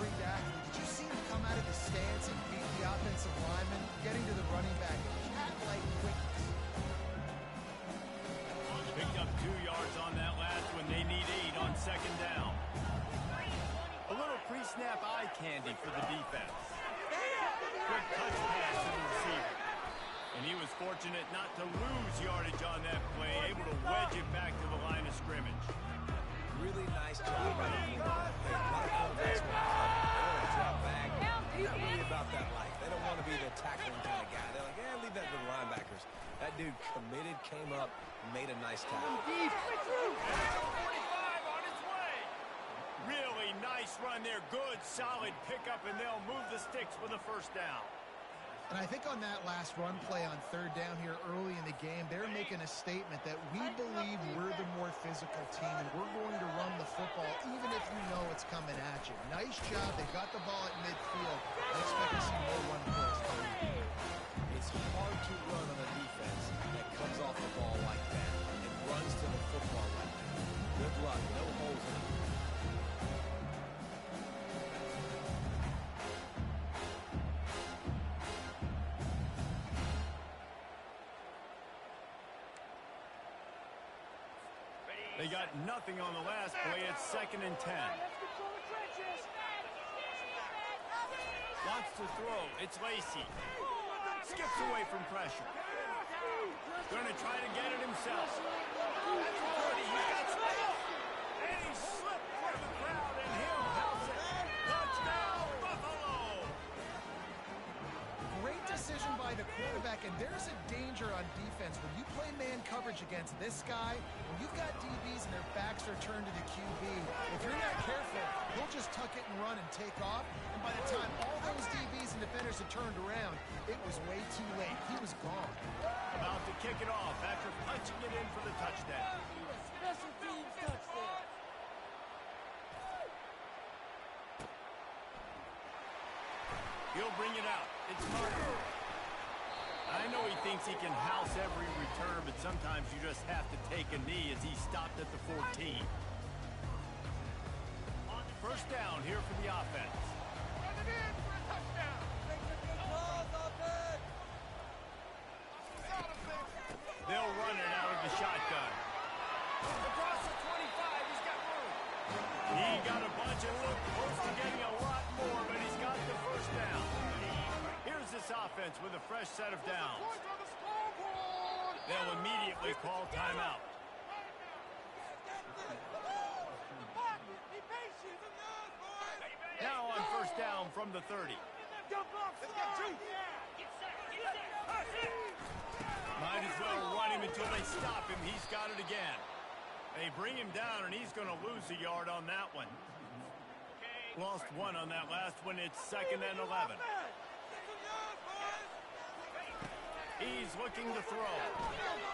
freak athlete. Did you see him come out of the stance and beat the offensive lineman, getting to the running back? Cat-like quickness. Picked up 2 yards on that last one. They need 8 on second down. A little pre-snap eye candy for the defense. Good touch pass to the receiver. And he was fortunate not to lose yardage on that play, able to wedge it back to the line of scrimmage. Really nice job by the quarterback. Hey, a lot of quarterbacks want to drop back. They're not really about that life. They don't want to be the tackling kind of guy. They're like, yeah, leave that to the linebackers. That dude committed, came up, made a nice tackle. 45 on its way. Really nice run there. Good, solid pickup, and they'll move the sticks for the first down. And I think on that last run play on third down here early in the game, they're making a statement that we believe we're the more physical team and we're going to run the football even if you know it's coming at you. Nice job. They got the ball at midfield. I expect to see more run plays coming. It's hard to run on a defense that comes off the ball like that and runs to the football like that. Good luck. No holes in it. They got nothing on the last play. It's 2nd and 10. Wants to throw. It's Lacy. Skips away from pressure. Going to try to get it himself. That's 40. He got space. And he slipped for the crowd, and he'll house it. Touchdown, Buffalo! Great decision by the quarterback, and there's a danger on defense. When you play man coverage against this guy, when you've got DBs and their backs are turned to the QB, if you're not careful, he'll just tuck it and run and take off. And by the time all those DBs and defenders had turned around, it was way too late. He was gone. About to kick it off after punching it in for the touchdown. Special teams touchdown. He'll bring it out. It's Martin. I know he thinks he can house every return, but sometimes you just have to take a knee as he stopped at the 14. First down here for the offense. Run it in for a touchdown. Make the good calls, offense. They'll run it out of the shotgun. Across the 25, he's got room. He got a bunch and looked close to getting a lot more, but he's got the first down. Here's this offense with a fresh set of downs. They'll immediately call timeout. Now on first down from the 30. Might as well run him until they stop him. He's got it again. They bring him down, and he's going to lose a yard on that one. Lost 1 on that last one. It's 2nd and 11. He's looking to throw.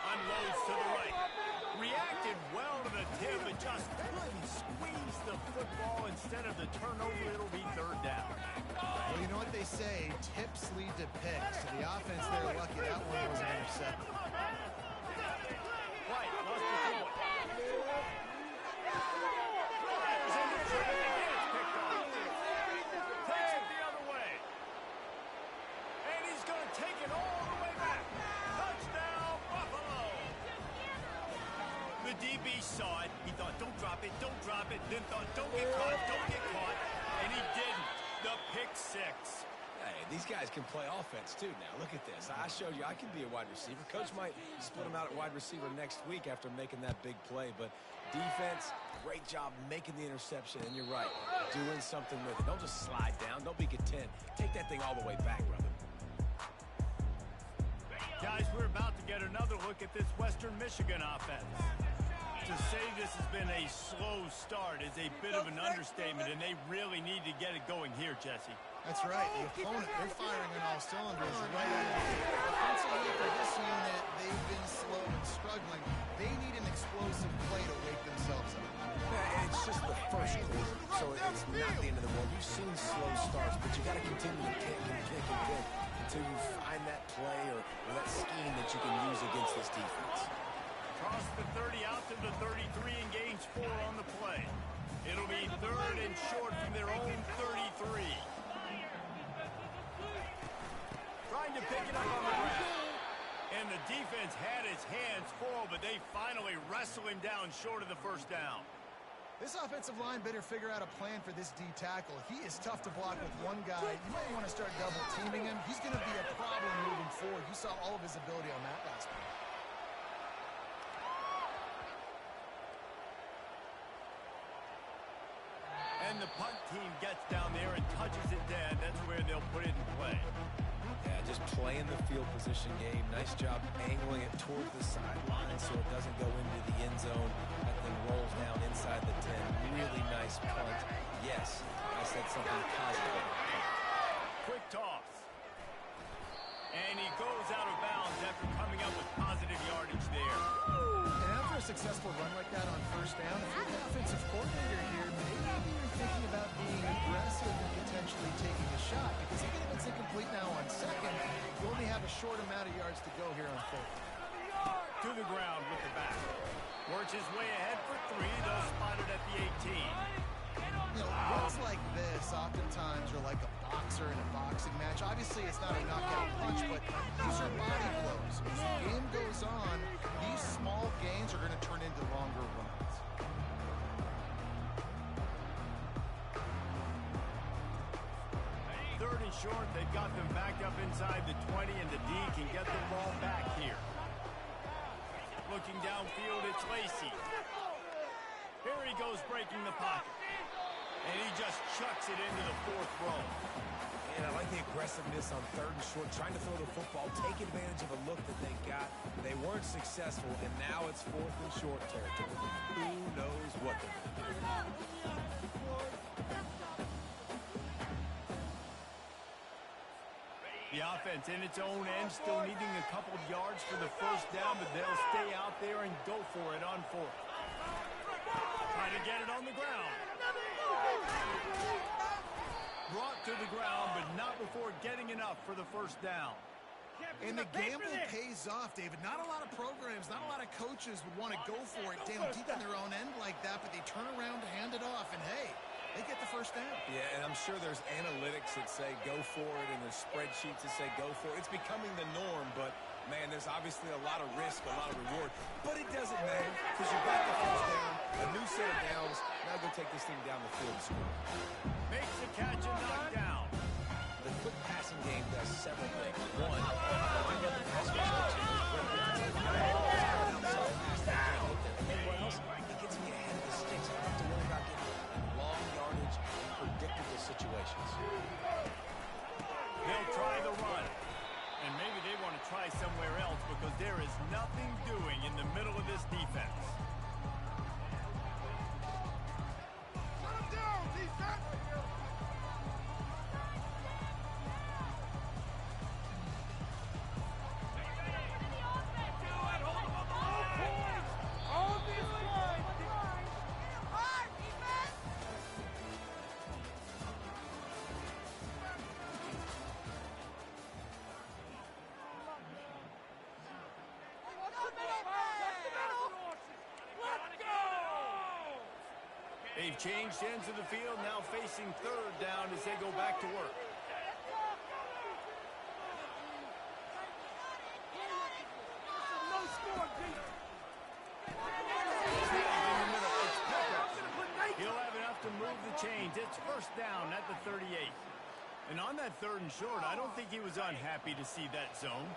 Unloads to the right. Reacted well to the tip, but just couldn't squeeze the football. Instead of the turnover, it'll be third down. Well, you know what they say, tips lead to picks. So the offense, they're lucky that one was intercepted. White wants to throw it. Takes it the other way. And he's going to take it all the way back. Touchdown, Buffalo. The DB saw it. He thought, don't drop it, don't drop it. Then thought, don't get caught, don't get caught. And he didn't. The pick six. Hey, these guys can play offense, too, now. Look at this. I showed you I can be a wide receiver. Coach might split him out at wide receiver next week after making that big play. But defense, great job making the interception. And you're right, doing something with it. Don't just slide down. Don't be content. Take that thing all the way back, brother. Guys, we're about to get another look at this Western Michigan offense. To say this has been a slow start is a bit of an understatement, and they really need to get it going here, Jesse. That's right. The opponent, they're firing on all cylinders right out of the gate. Offensively for this unit, they've been slow and struggling. They need an explosive play to wake themselves up. Yeah, it's just the first quarter, so it's not the end of the world. You've seen slow starts, but you got to continue to kick and kick and kick until you find that play or that scheme that you can use against this defense. Cross the 30 out to the 33 and gains 4 on the play. It'll be 3rd and short from their own 33. defense had his hands full, but they finally wrestle him down short of the first down. This offensive line better figure out a plan for this D tackle. He is tough to block with one guy. You might want to start double teaming him. He's going to be a problem moving forward. You saw all of his ability on that last play. And the punt team gets down there and touches it dead. That's where they'll put it in play. Yeah, just playing the field position game. Nice job angling it toward the sideline so it doesn't go into the end zone and then rolls down inside the 10. Really nice punt. Yes, I said something positive. Quick toss. And he goes out of bounds after coming up with positive yardage there. And after a successful run like that on first down, if you're the offensive coordinator here, maybe you're thinking about being aggressive and potentially taking a shot, because even if it's incomplete now on second, you only have a short amount of yards to go here on fourth. To the ground with the back. Works his way ahead for 3. They'll spot it at the 18. You know, runs like this oftentimes are like a boxer in a boxing match. Obviously, it's not a knockout punch, but these are body blows. As the game goes on, these small gains are going to turn into longer runs. Third and short, they've got them backed up inside the 20, and the D can get the ball back here. Looking downfield, it's Lacy. Here he goes breaking the pocket. And he just chucks it into the fourth row. And I like the aggressiveness on third and short, trying to throw the football, take advantage of a look that they got. They weren't successful, and now it's fourth and short territory. Who knows what they're going to do? The offense in its own end, still needing a couple of yards for the first down, but they'll stay out there and go for it on fourth. Try to get it on the ground. Brought to the ground, but not before getting enough for the first down. And the gamble pays off, David. Not a lot of programs, not a lot of coaches would want to go for it down deep in their own end like that, but they turn around to hand it off, and hey, they get the first down. Yeah, and I'm sure there's analytics that say go for it, and there's spreadsheets that say go for it. It's becoming the norm, but, man, there's obviously a lot of risk, a lot of reward. But it doesn't matter, because you got the first down, a new set of downs. Now go take this thing down the field and score. Makes the catch and knocked down. The quick passing game does several things. One, bring up the pass rush. It gets me ahead of the sticks. I don't have to worry about getting in long yardage and predictable situations. They'll try the run. And maybe they want to try somewhere else because there is nothing doing in the middle of this defense. They've changed ends of the field, now facing third down as they go back to work. He'll have enough to move the chains. It's first down at the 38. And on that third and short, I don't think he was unhappy to see that zone.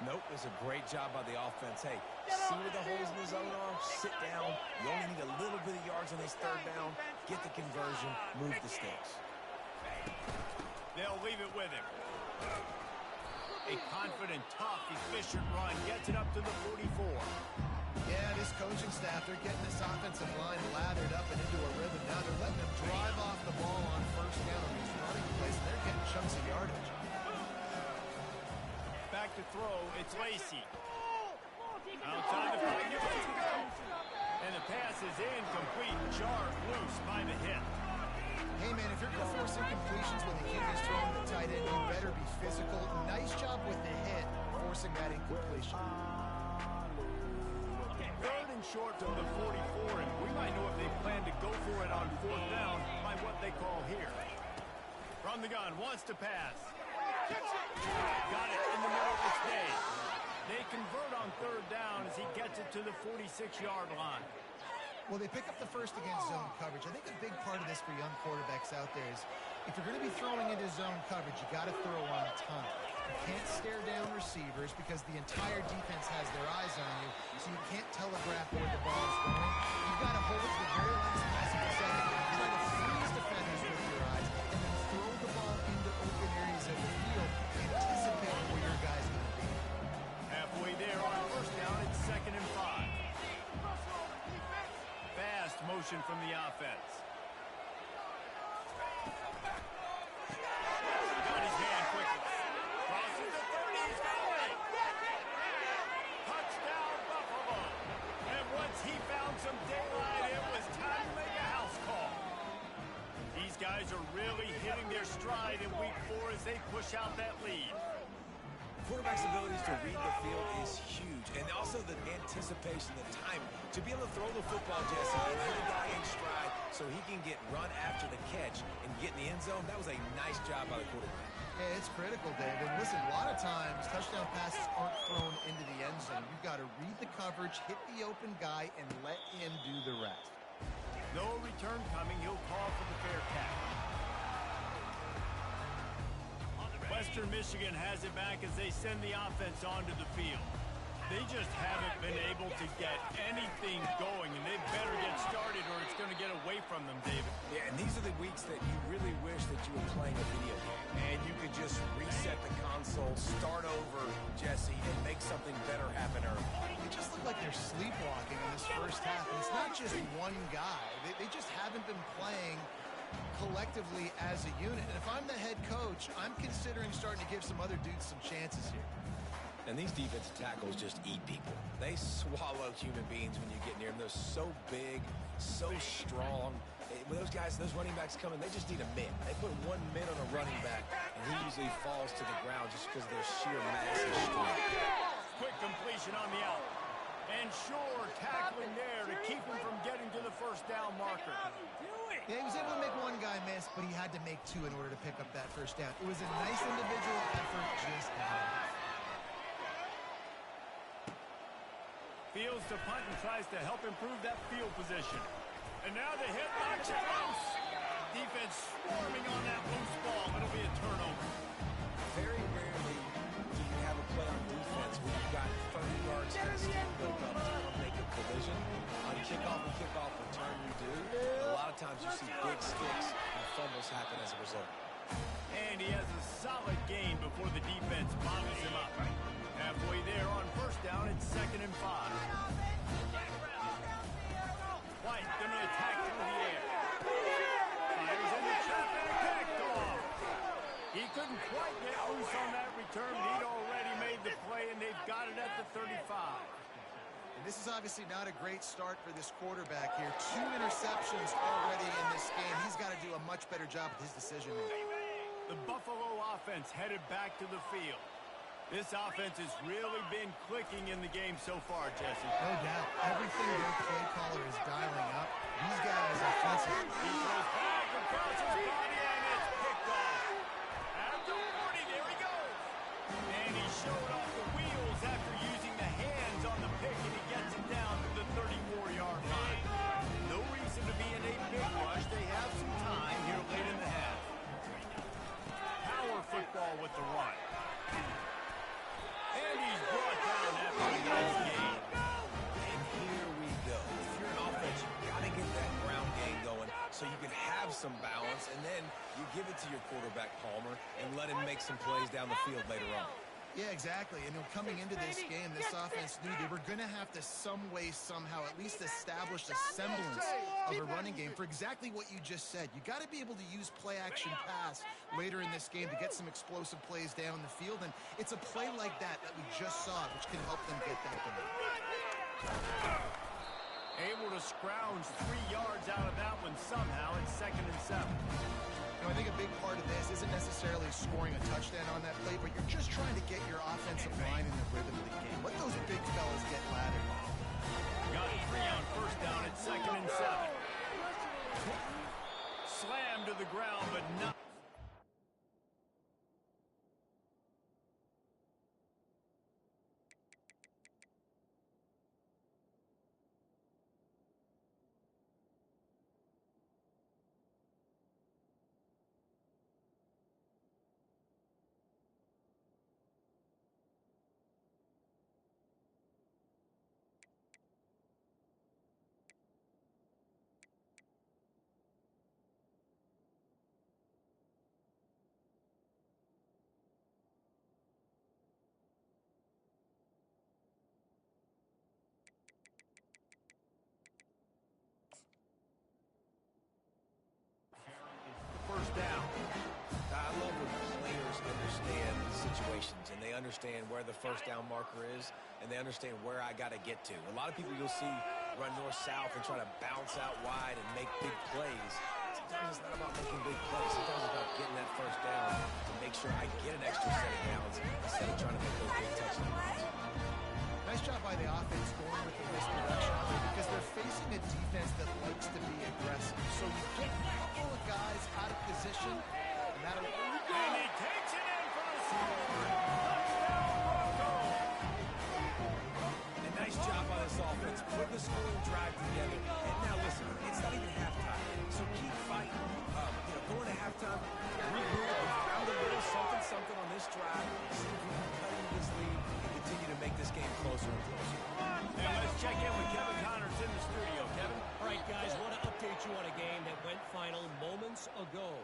Nope, it was a great job by the offense. Hey, see where the holes in the zone are? Sit down. You only need a little bit of yards on this third down. Get the conversion. Move the sticks. They'll leave it with him. A confident, tough, efficient run gets it up to the 44. Yeah, this coaching staff, they're getting this offensive line lathered up and into a rhythm. Now they're letting them drive off the ball on first down on these running plays, and they're getting chunks of yardage. Back to throw, it's Lacy. Outside the 5 yards to go. And the pass is incomplete, jarred loose by the hit. Hey, man, if you're going to force incompletions when the QB's throwing the tight end, you better be physical. Nice job with the hit, forcing that incompletion. Third and short to the 44, and we might know if they plan to go for it on fourth down by what they call here. From the gun, wants to pass. Got it in the middle of the stage. They convert on third down as he gets it to the 46-yard line. Well, they pick up the first against zone coverage. I think a big part of this for young quarterbacks out there is if you're going to be throwing into zone coverage, you got to throw on time. You can't stare down receivers because the entire defense has their eyes on you, so you can't telegraph where the ball's going. You've got to hold it to the very last possible second, try to freeze defenders with your eyes, and then throw the ball into open areas of the field, anticipating where your guy's going to be. Halfway there on first down, it's 2nd and 5. Fast motion from the offense. Got his hand quickly. Crosses the 30, he's got it. Touchdown, Buffalo. And once he found some daylight, it was time to make a house call. These guys are really hitting their stride in week 4 as they push out that lead. Quarterback's abilities to read the field is huge, and also the anticipation, the time to be able to throw the football, Jesse, and hit a guy in stride so he can get run after the catch and get in the end zone. That was a nice job by the quarterback. Yeah, it's critical, Dave. And listen, a lot of times touchdown passes aren't thrown into the end zone. You've got to read the coverage, hit the open guy, and let him do the rest. No return coming. He'll call for the fair catch. Western Michigan has it back as they send the offense onto the field. They just haven't been able to get anything going, and they better get started or it's going to get away from them, David. Yeah, and these are the weeks that you really wish that you were playing a video game, and you could just reset the console, start over, Jesse, and make something better happen early. They just look like they're sleepwalking in this first half, and it's not just one guy. They just haven't been playing collectively as a unit. And if I'm the head coach, I'm considering starting to give some other dudes some chances here. And these defensive tackles just eat people. They swallow human beings when you get near them. They're so big, so strong. When those guys, those running backs come in, they just need a mid. They put one mid on a running back, and he usually falls to the ground just because of their sheer mass and strength. Quick completion on the out. And Shore tackling there to keep him from getting to the first down marker. Yeah, he was able to make one guy miss, but he had to make two in order to pick up that first down. It was a nice individual effort, just Fields to punt and tries to help improve that field position. And now the hit knocks it loose. Defense swarming on that loose ball. It'll be a turnover. Very rarely do you have a play on defense where you've got 30 yards and still built up to make a collision. On kickoff and kickoff return you do. A lot of times you see big sticks and fumbles happen as a result. And he has a solid gain before the defense bottles him up. Halfway there on first down, it's 2nd and 5. White gonna attack through the air. Fires in the traffic, picked off. He couldn't quite get loose on that return. He'd already made the play, and they've got it at the 35. And this is obviously not a great start for this quarterback here. 2 interceptions already in this game. He's got to do a much better job with his decision making. The Buffalo offense headed back to the field. This offense has really been clicking in the game so far, Jesse. No doubt. Everything their play caller is dialing up. These guys offensively. He throws back across his body, and it's picked off. After 40, there he goes. And he showed off the wheels after using the hands on the pick, and he gets it down to the 34-yard line. No reason to be in a big rush. They have some time here late in the half. Power football with the run. And he's brought down after a nice gain. And here we go. If you're an offense, you've got to get that ground game going so you can have some balance, and then you give it to your quarterback, Palmer, and let him make some plays down the field later on. Yeah, exactly. And coming into this game, this offense knew they were going to have to some way, somehow, at least establish a semblance of a running game for exactly what you just said. You got to be able to use play-action pass later in this game to get some explosive plays down the field. And it's a play like that we just saw, which can help them get that done. Able to scrounge 3 yards out of that one somehow. It's 2nd and 7. You know, I think a big part of this isn't necessarily scoring a touchdown on that play, but you're just trying to get your offensive line in the rhythm of the game. Let those big fellas get laddered. Got 3 on first down at 2nd and 7. Slammed to the ground, but not. situations, and they understand where the first down marker is, and they understand where I got to get to. A lot of people you'll see run north-south and try to bounce out wide and make big plays. Sometimes it's not about making big plays. Sometimes it's about getting that first down to make sure I get an extra set of downs instead of trying to make those big touchdowns. Nice job by the offense going with the misdirection because they're facing a defense that likes to be aggressive. So you get a couple of guys out of position, and that'll... And he takes it in for the score. Touchdown, Broncos. A nice job by this offense. Put the scoring drive together. And now listen, it's not even halftime, so keep fighting. Going to halftime, regroup, found a little something on this drive. See if we can cut into this lead and continue to make this game closer and closer. And let's check in with Kevin Connors in the studio. Kevin? All right, guys, want to update you on a game that went final moments ago.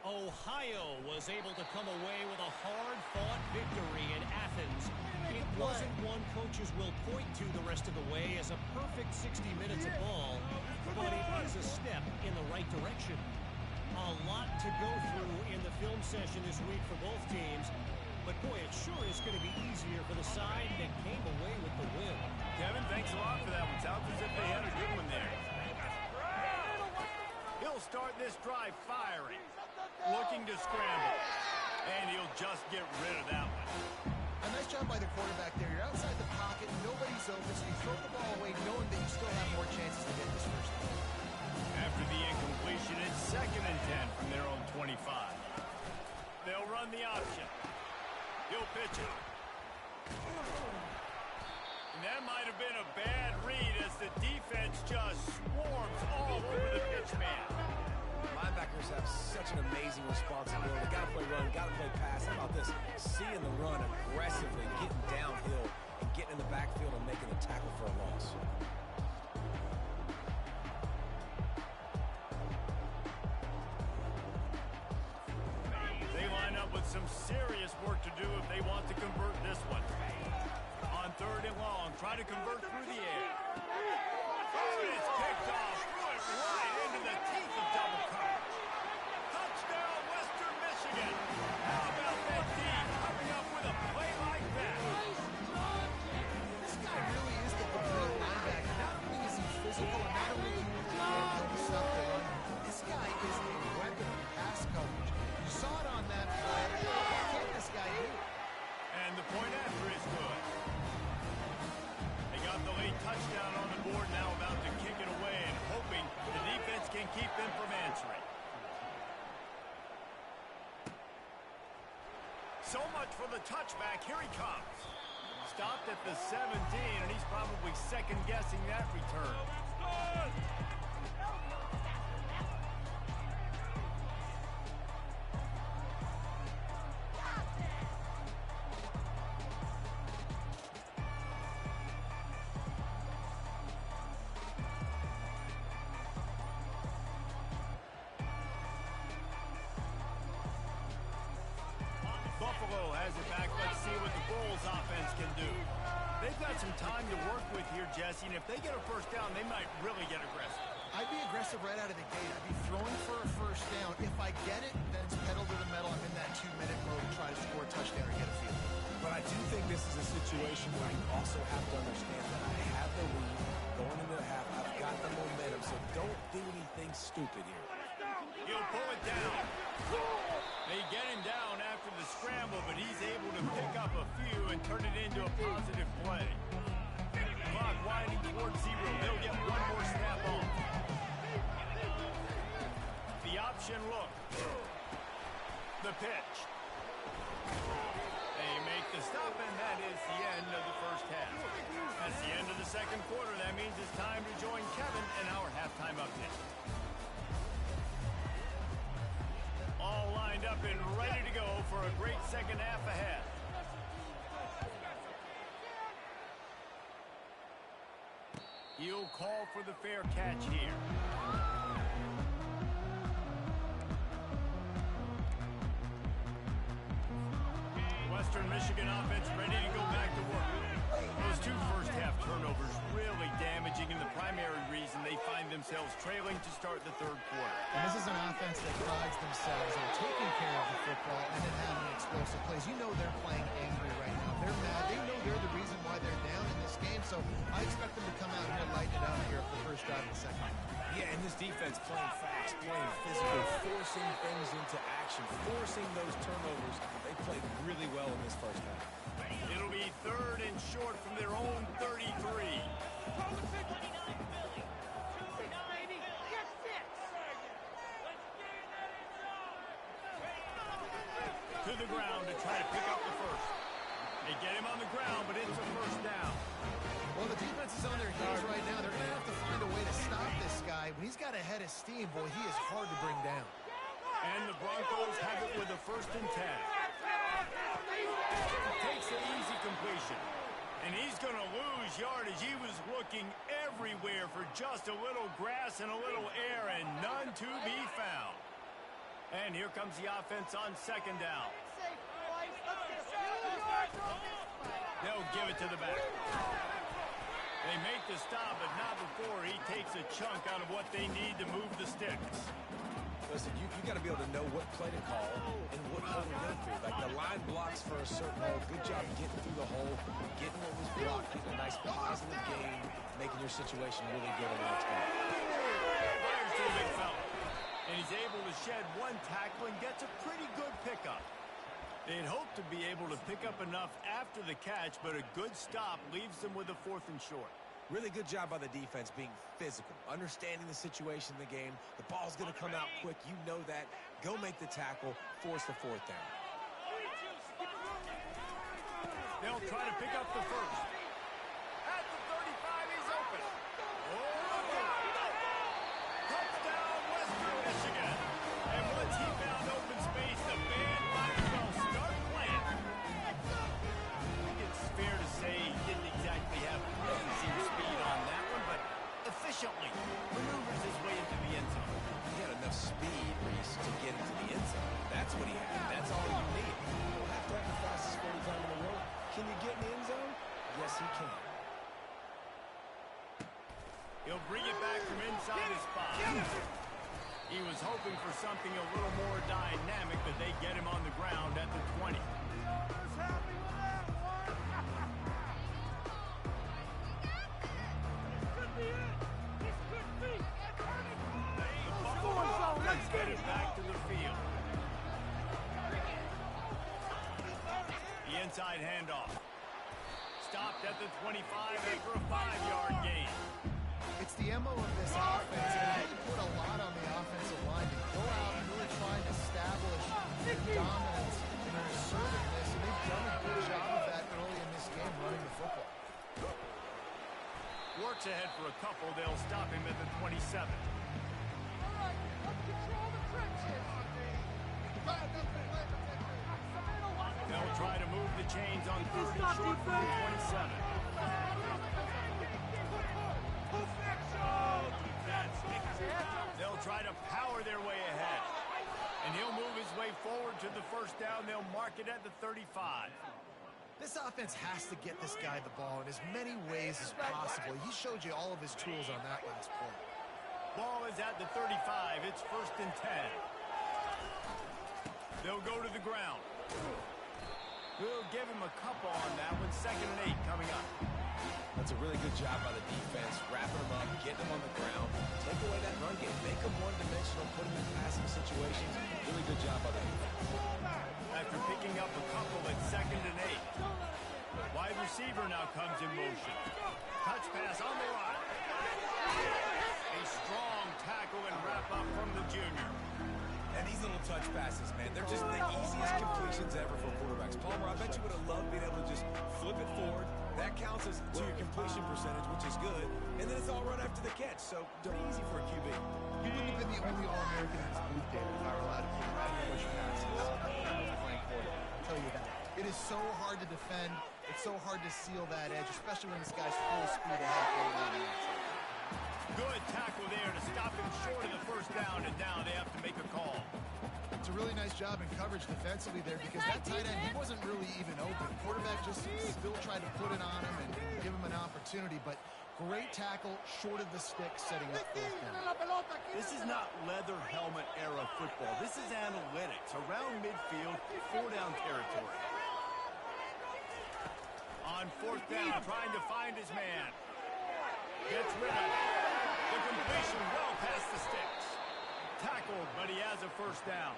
Ohio was able to come away with a hard-fought victory in Athens. It wasn't one coaches will point to the rest of the way as a perfect 60 minutes of ball, but it is a step in the right direction. A lot to go through in the film session this week for both teams, but boy, it sure is going to be easier for the side that came away with the win. Kevin, thanks a lot for that one. Sounds as if they had a good one there. He'll start this drive firing, looking to scramble, and he'll just get rid of that one. A nice job by the quarterback there. You're outside the pocket, nobody's open, so you throw the ball away knowing that you still have more chances to get this first down. After the incompletion, it's 2nd and 10 from their own 25. They'll run the option. He'll pitch it. And that might have been a bad read as the defense just swarms all over the pitch man. Linebackers have such an amazing responsibility. Got to play run, got to play pass. How about this? Seeing the run aggressively, getting downhill, and getting in the backfield and making a tackle for a loss. They line up with some serious work to do if they want to convert this one. On 3rd and long, try to convert through the air. Oh, it's picked off. Threw it right into the teeth of double coverage. Touchdown, Western Michigan. How about that team coming up with a play like that? This guy really is the complete linebacker. Not only is he physical, and not only can he stop the run, this guy is a weapon in pass coverage. You saw it on that play. What can this guy do? And the point after is good. They got the late touchdown on the board, now about to kick it away and hoping the defense can keep them from answering. So much for the touchback. Here he comes. Stopped at the 17, and he's probably second-guessing that return. Buffalo has it back. Let's see what the Bulls offense can do. They've got some time to work with here, Jesse, and if they get a first down, they might really get aggressive. I'd be aggressive right out of the gate. I'd be throwing for a first down. If I get it, then it's pedal to the metal. I'm in that 2-minute mode to try to score a touchdown or get a field. But I do think this is a situation where you also have to understand that I have the lead going into the half. I've got the momentum, so don't do anything stupid here. He'll pull it down. They get him down after the scramble, but he's able to pick up a few and turn it into a positive play. Clock winding towards 0. They'll get one more snap on. The option look. The pitch. They make the stop, and that is the end of the first half. That's the end of the second quarter. That means it's time to join Kevin in our halftime update. All lined up and ready to go for a great second half ahead. He'll call for the fair catch here. Western Michigan offense ready to go back to work. Those 2 first-half turnovers really damaging and the primary reason they find themselves trailing to start the 3rd quarter. And this is an offense that prides themselves on taking care of the football and then having its explosive plays. You know they're playing angry right now. They're mad. They know they're the reason why they're down in this game, so I expect them to come out here and lighten it up here for the first drive of the second. Yeah, and this defense playing fast, playing physical, forcing things into action, forcing those turnovers. They played really well in this first half. It'll be 3rd and short from their own 33. To the ground to try to pick up the first. They get him on the ground, but it's a first down. Well, the defense is on their heels right now. They're going to have to find a way to stop this guy. When he's got a head of steam, boy, he is hard to bring down. And the Broncos have it with a 1st and 10. Takes an easy completion. And he's going to lose yardage. He was looking everywhere for just a little grass and a little air, and none to be found. And here comes the offense on 2nd down. They'll give it to the back. They make the stop, but not before he takes a chunk out of what they need to move the sticks. Listen, you got to be able to know what play to call and what hole to go through. Like the line blocks for a certain hole. Good job getting through the hole, getting what was blocked, getting a nice positive gain, making your situation really good on the next one. Fires to the big fella. And he's able to shed one tackle and gets a pretty good pickup. They'd hoped to be able to pick up enough after the catch, but a good stop leaves them with a 4th and short. Really good job by the defense being physical, understanding the situation in the game. The ball's going to come out quick. You know that. Go make the tackle, force the 4th down. They'll try to pick up the first. At the 35, he's open. Touchdown, Western Michigan. And once he found open space, the band might as well start playing. I think it's fair to say he didn't exactly have blazing speed on that one, but efficiently maneuvers his way into the end zone. He had enough speed, Reese, to get into the end zone. That's what he had. That's all you need. You don't have to have the fastest 40 time in the world. Can you get in the end zone? Yes, he can. He'll bring it back from inside his spot. He was hoping for something a little more dynamic, but they get him on the ground at the 20. Let's get it back to the field. The inside handoff. Stopped at the 25 after a 5-yard gain. It's the MO of this offense, and they really put a lot on the offensive line to go out and really try and establish their dominance and their assertiveness, and they've done a good job of that early in this game running the football. Works ahead for a couple. They'll stop him at the 27. They'll try to move the chains on 3rd and short from the 27. They'll try to power their way ahead. And he'll move his way forward to the 1st down. They'll mark it at the 35. This offense has to get this guy the ball in as many ways as possible. He showed you all of his tools on that last play. Ball is at the 35. It's 1st and 10. They'll go to the ground. We'll give him a couple on that one. 2nd and 8 coming up. That's a really good job by the defense, wrapping them up, getting them on the ground, take away that run game, make them one-dimensional, put them in passing situations. Really good job by the defense. After picking up a couple at 2nd and 8. Wide receiver now comes in motion. Touch pass on the line. A strong tackle and wrap up from the junior. And these little touch passes, man, they're just the easiest completions ever for quarterbacks. Palmer, I bet you would have loved being able to just flip it forward. That counts as to your completion percentage, which is good. And then it's all run after the catch, so pretty easy for a QB. You wouldn't have been the only All-American in this booth, David, if I were allowed to put around and push passes playing quarterback. I'll tell you that. It is so hard to defend. It's so hard to seal that edge, especially when this guy's full speed ahead. Good tackle there to stop him short of the 1st down, and now they have to make a call. It's a really nice job in coverage defensively there because that tight end, he wasn't really even open. Quarterback just still tried to put it on him and give him an opportunity, but Great tackle, short of the stick, setting up fourth down. This is not leather helmet era football. This is analytics. Around midfield, 4-down territory. On fourth down, trying to find his man. Gets rid of it. The completion well past the sticks. Tackled, but he has a first down.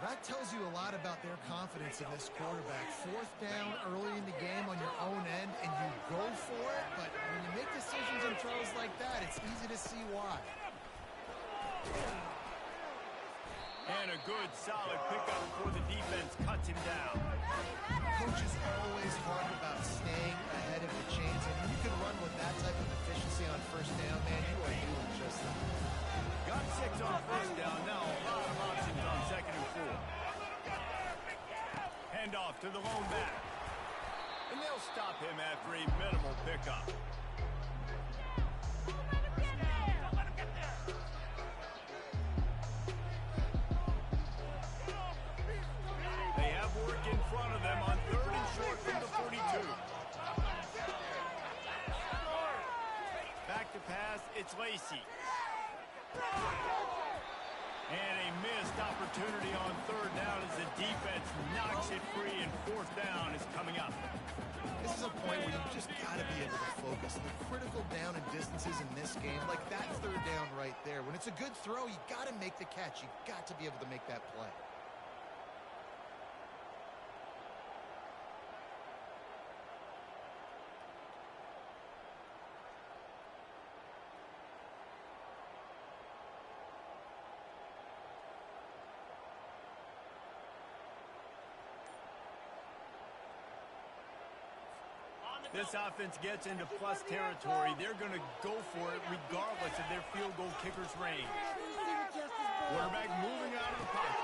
That tells you a lot about their confidence in this quarterback. Fourth down early in the game on your own end, and you go for it, but when you make decisions and throws like that, it's easy to see why. And a good, solid pickup before the defense cuts him down. Coaches always harp about staying ahead of the chains, and when you can run with that type of efficiency on first down, man, you are doing just that. Got 6 on first down. Now a lot of options on 2nd and 4. Hand off to the lone back. And they'll stop him after a minimal pickup. They have work in front of them on 3rd and short from the 42. Back to pass, it's Lacy. And a missed opportunity on 3rd down as the defense knocks it free, and 4th down is coming up. This is a point where you just got to be able to focus. The critical down and distances in this game, like that 3rd down right there. When it's a good throw, you got to make the catch. You got to be able to make that play. This offense gets into plus territory. They're going to go for it regardless of their field goal kicker's range. Quarterback moving out of the pocket.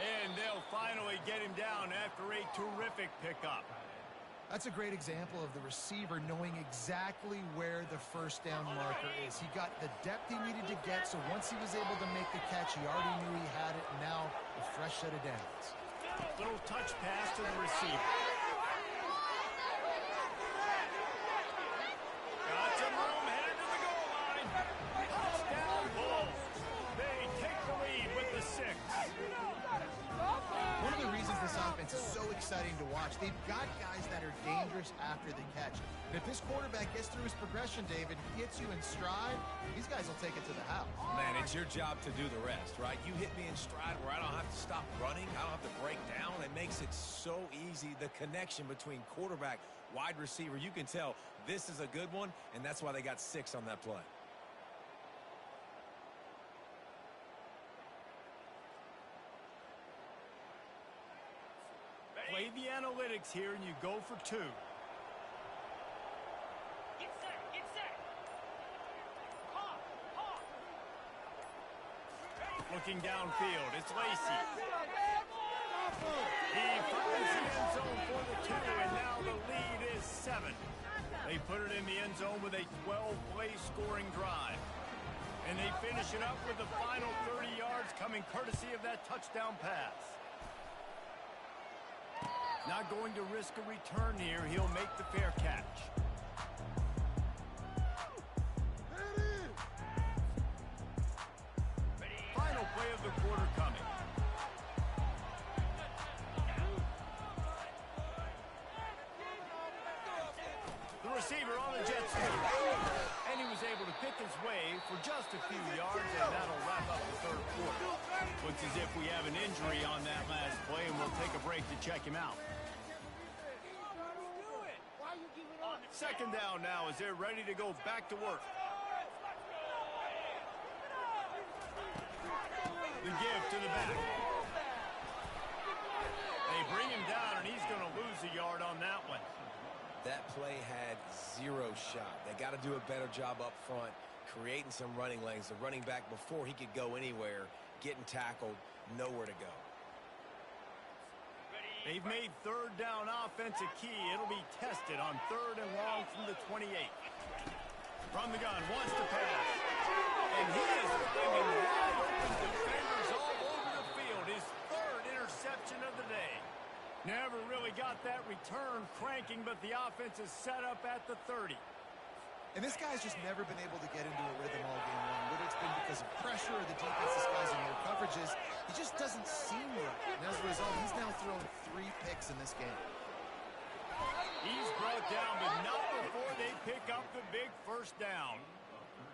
And they'll finally get him down after a terrific pickup. That's a great example of the receiver knowing exactly where the first down marker is. He got the depth he needed to get, so once he was able to make the catch, he already knew he had it, and now a fresh set of downs. Little touch pass to the receiver. Got some room, headed to the goal line. Touchdown Bulls. They take the lead with the 6. One of the reasons this offense is so exciting to watch, they've got guys that are dangerous after the catch. And if this quarterback gets through his progression, David, gets you in stride, these guys will take it to the house. Man, it's your job to do the rest, right? You hit me in stride where I don't have to stop running. I don't have to break down. It makes it so easy. The connection between quarterback, wide receiver, you can tell this is a good one, and that's why they got 6 on that play. Play the analytics here, and you go for 2. Get set. Looking downfield, it's Lacy. He finds the end zone for the 2, and now the lead is 7. They put it in the end zone with a 12-play scoring drive. And they finish it up with the final 30 yards coming courtesy of that touchdown pass. Not going to risk a return here. He'll make the fair catch. Final play of the quarter coming. The receiver on the jet sweep. And he was able to pick his way for just a few yards, and that'll wrap up the 3rd quarter. Looks as if we have an injury on that last play, and we'll take a break to check him out. 2nd down now as they're ready to go back to work. The give to the back. They bring him down, and he's going to lose a yard on that one. That play had 0 shot. They got to do a better job up front, creating some running lanes. The running back, before he could go anywhere, getting tackled, nowhere to go. They've made 3rd down offense a key. It'll be tested on 3rd and long from the 28. From the gun, wants to pass. And he is finding wide open defenders all over the field. His 3rd interception of the day. Never really got that return cranking, but the offense is set up at the 30. And this guy's just never been able to get into a rhythm all game long. Whether it's been because of pressure or the defense disguising their coverages, he just doesn't seem right. And as a result, he's now thrown 3 picks in this game. He's brought down, but not before they pick up the big first down.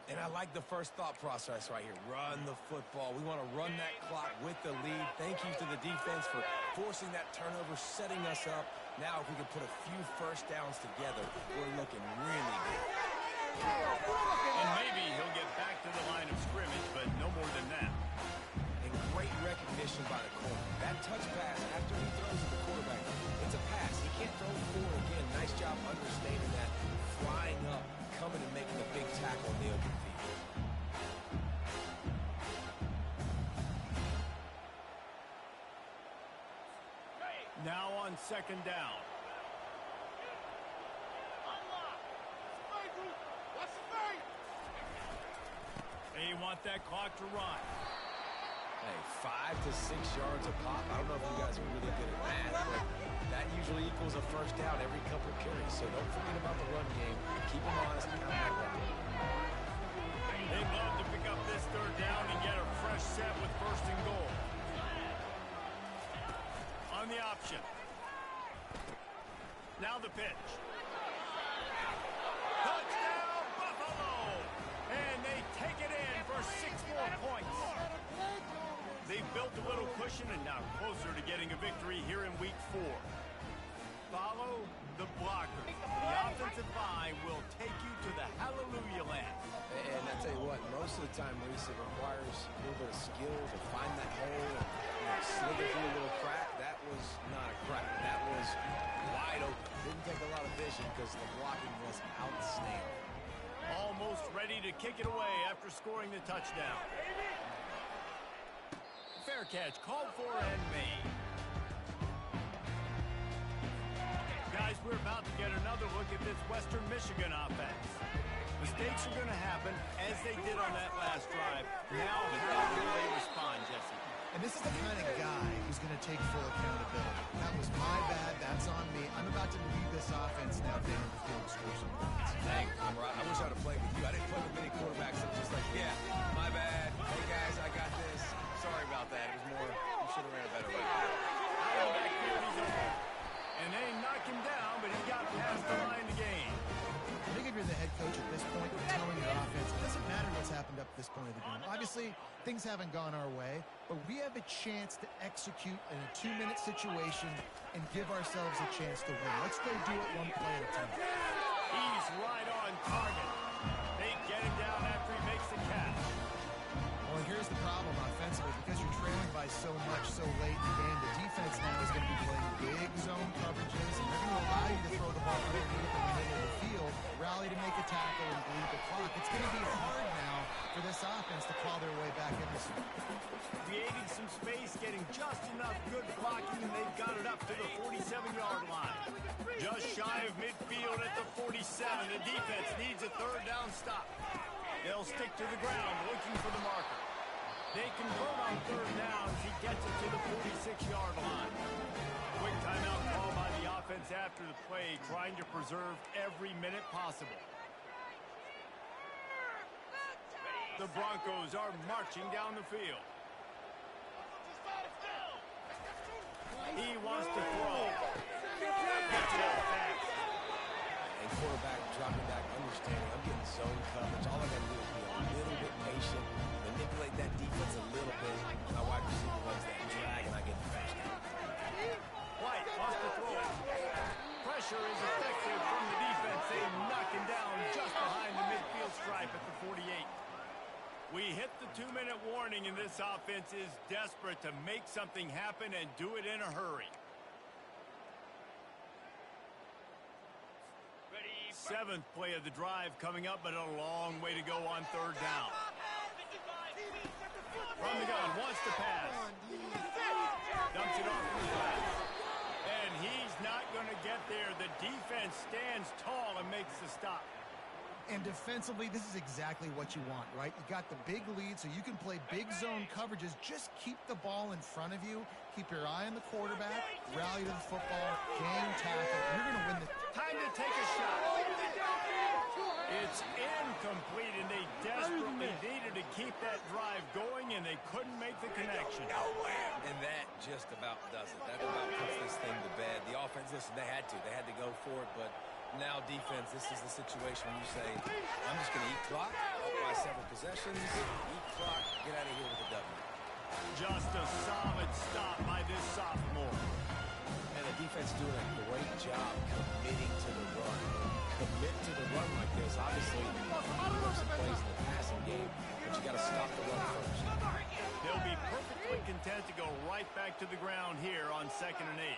And I like the first thought process right here. Run the football. We want to run that clock with the lead. Thank you to the defense for forcing that turnover, setting us up. Now, if we can put a few first downs together, we're looking really good. And maybe he'll get back to the line of scrimmage, but no more than that. And great recognition by the corner. That touch pass after he throws at the quarterback, it's a pass. He can't throw it forward again. Nice job understanding that. Flying up, coming and making a big tackle in the open field. Now on second down. They want that clock to run. Hey, 5 to 6 yards a pop. I don't know if you guys are really good at math, but that usually equals a first down every couple of carries. So don't forget about the run game. Keep them honest and count that run. They'd love to pick up this third down and get a fresh set with first and goal. On the option. Now the pitch. Touchdown, Buffalo! And they take it in for 6 more points. They've built a little cushion and now closer to getting a victory here in week 4. Follow the blockers. The offensive line will take you to the hallelujah land. And I tell you what, most of the time, Reese, it requires a little bit of skill to find that hole and slither through a little crack. That was not a crack. That was wide open. Didn't take a lot of vision because the blocking was outstanding. Almost ready to kick it away after scoring the touchdown. Fair catch, called for and made. Guys, we're about to get another look at this Western Michigan offense. Mistakes are going to happen, as they did on that last drive. Now, how will they respond, Jesse? And this is the kind of guy who's going to take full accountability. That was my bad. That's on me. I'm about to lead this offense now down the field and score some points. Hey, I wish I would have played with you. I didn't play with many quarterbacks that just like, yeah, my bad. Hey, guys, I got this. Sorry about that. It was more, you should have ran a better way. And they knock him down, but he got past the line to gain. I think if you're the head coach at this point, you're telling your offense, it doesn't matter what's happened up to this point of the game. Obviously, things haven't gone our way, but we have a chance to execute in a 2-minute situation and give ourselves a chance to win. Let's go do it one play at a time. He's right on target. They get him down after he makes the catch. Well, here's the problem offensively. Because you're trailing by so much so late in the game, the defense now is going to be playing big zone coverages, and they're going to allow you to throw the ball underneath in the middle of the field, rally to make a tackle, and bleed the clock. It's going to be hard now for this offense to claw their way back in this one. Creating some space, getting just enough good blocking, and they've got it up to the 47-yard line. Just shy of midfield at the 47. The defense needs a third down stop. They'll stick to the ground looking for the marker. They convert on third down as he gets it to the 46-yard line. Quick timeout call by the offense after the play, trying to preserve every minute possible. The Broncos are marching down the field. He wants to throw. Gets it out fast. And quarterback dropping back, understanding I'm getting zone coverage. All I got to do is be a little bit patient, manipulate that defense a little bit. My wide receiver runs that drag, and I get the first down. White wants to throw it. Pressure is effective from the defense. They knock him down just behind the midfield stripe at the 48. We hit the 2-minute warning, and this offense is desperate to make something happen and do it in a hurry. Seventh play of the drive coming up, but a long way to go on third down. From the gun, wants to pass. Dumps it off in the flat. And he's not going to get there. The defense stands tall and makes the stop. And defensively, this is exactly what you want, right? You got the big lead, so you can play big zone coverages. Just keep the ball in front of you. Keep your eye on the quarterback. Rally to the football. Game tackle. You're going to win the... Time to take a shot. It's incomplete, and they desperately needed to keep that drive going, and they couldn't make the connection. And that just about does it. That about puts this thing to bed. The offense, listen, they had to go for it, but now defense, this is the situation when you say, I'm just going to eat clock, up by several possessions, eat clock, get out of here with a W. Just a solid stop by this sophomore. And the defense doing a great job committing to the run. Commit to the run like this. Obviously, you have some plays in the passing game, but you got to stop the run first. They'll be perfectly content to go right back to the ground here on 2nd and 8.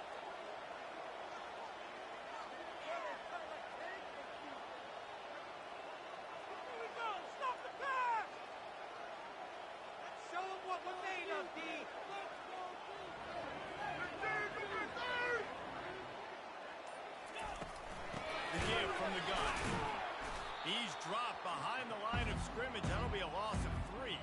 The give from the gun. He's dropped behind the line of scrimmage. That'll be a loss of 3.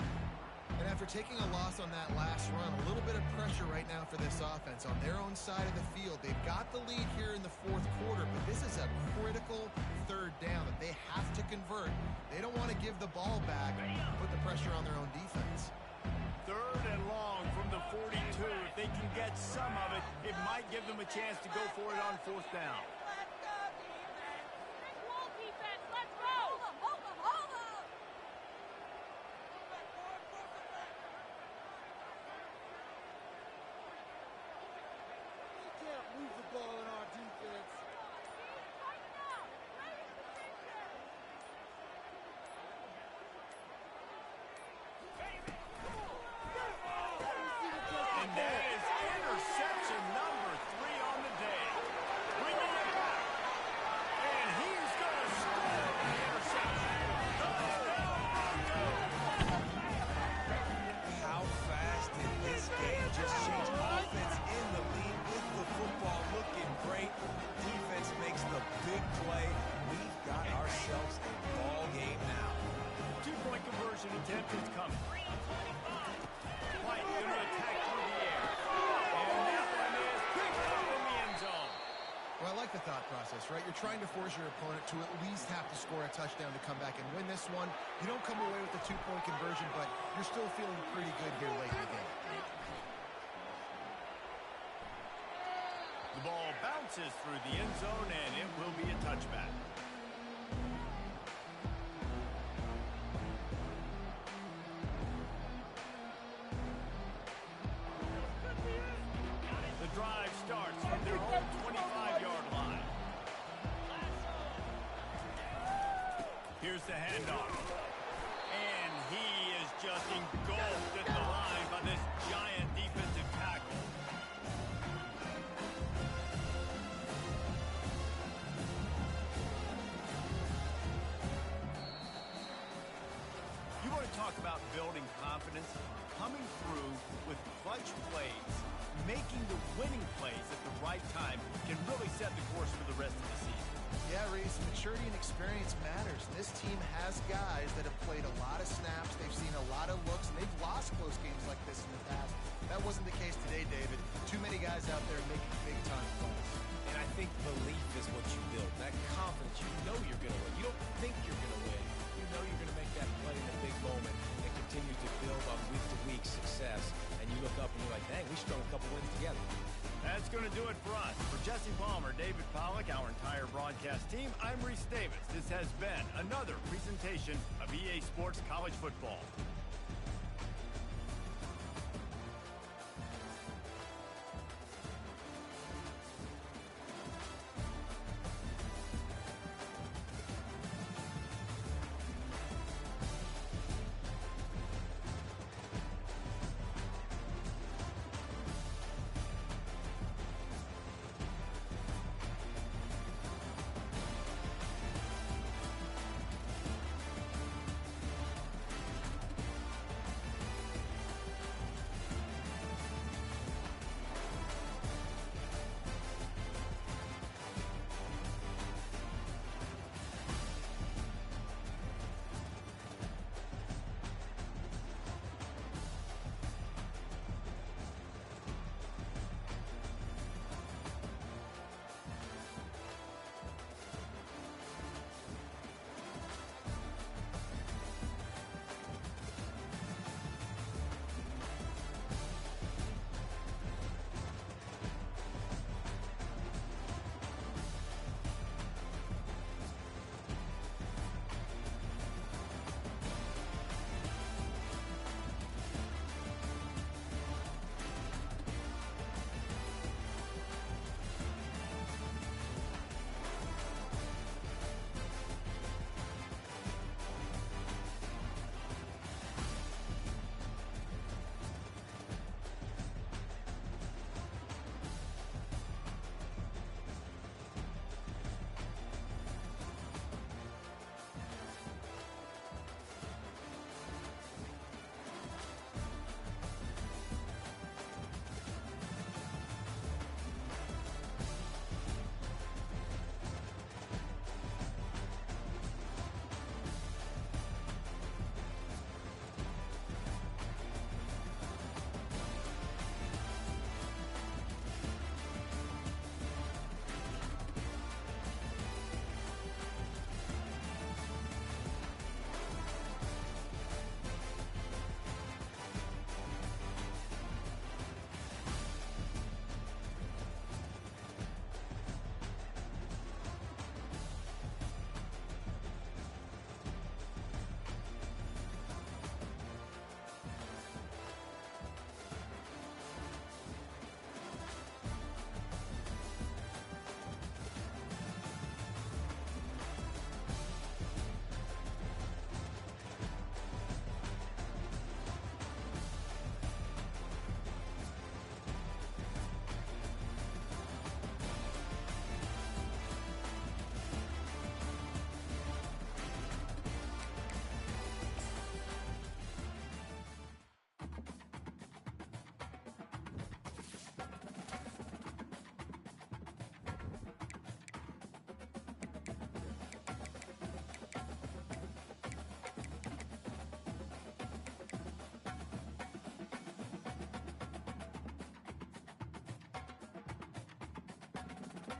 And after taking a loss on that last run, a little bit of pressure right now for this offense on their own side of the field. They've got the lead here in the 4th quarter, but this is a critical 3rd down that they have to convert. They don't want to give the ball back and put the pressure on their own defense. 3rd and long from the 42. If they can get some of it, it might give them a chance to go for it on 4th down. And that is interception number 3 on the day. Bringing it back. And he's going to score the interception. Touchdown, Broncos. How fast did this game just change? Offense in the lead with the football looking great. Defense makes the big play. We've got ourselves a ball game now. 2-point conversion attempt is coming. White going to attack through the air. And that one is picked up in the end zone. Well, I like the thought process, right? You're trying to force your opponent to at least have to score a touchdown to come back and win this one. You don't come away with the 2-point conversion, but you're still feeling pretty good here late in the game. The ball bounces through the end zone, and it will be a touchback. The drive starts from their own 25-yard line. Here's the handoff. And he is just engulfed at the line by this giant defensive tackle. You want to talk about building confidence? Coming through with clutch plays, making the winning plays at the right time can really set the course for the rest of the season. Yeah, Reese, maturity and experience matters. This team has guys that have played a lot of snaps. They've seen a lot of looks, and they've lost close games like this in the past. That wasn't the case today, David. Too many guys out there making big-time calls. And I think belief is what you build. That confidence, you know you're going to win. You don't think you're going to win. You know you're going to make that play in a big moment and continue to build on week-to-week success. And you look up and you're like, dang, we strung a couple wins together. That's going to do it for us. For Jesse Palmer, David Pollack, our entire broadcast team, I'm Reese Davis. This has been another presentation of EA Sports College Football.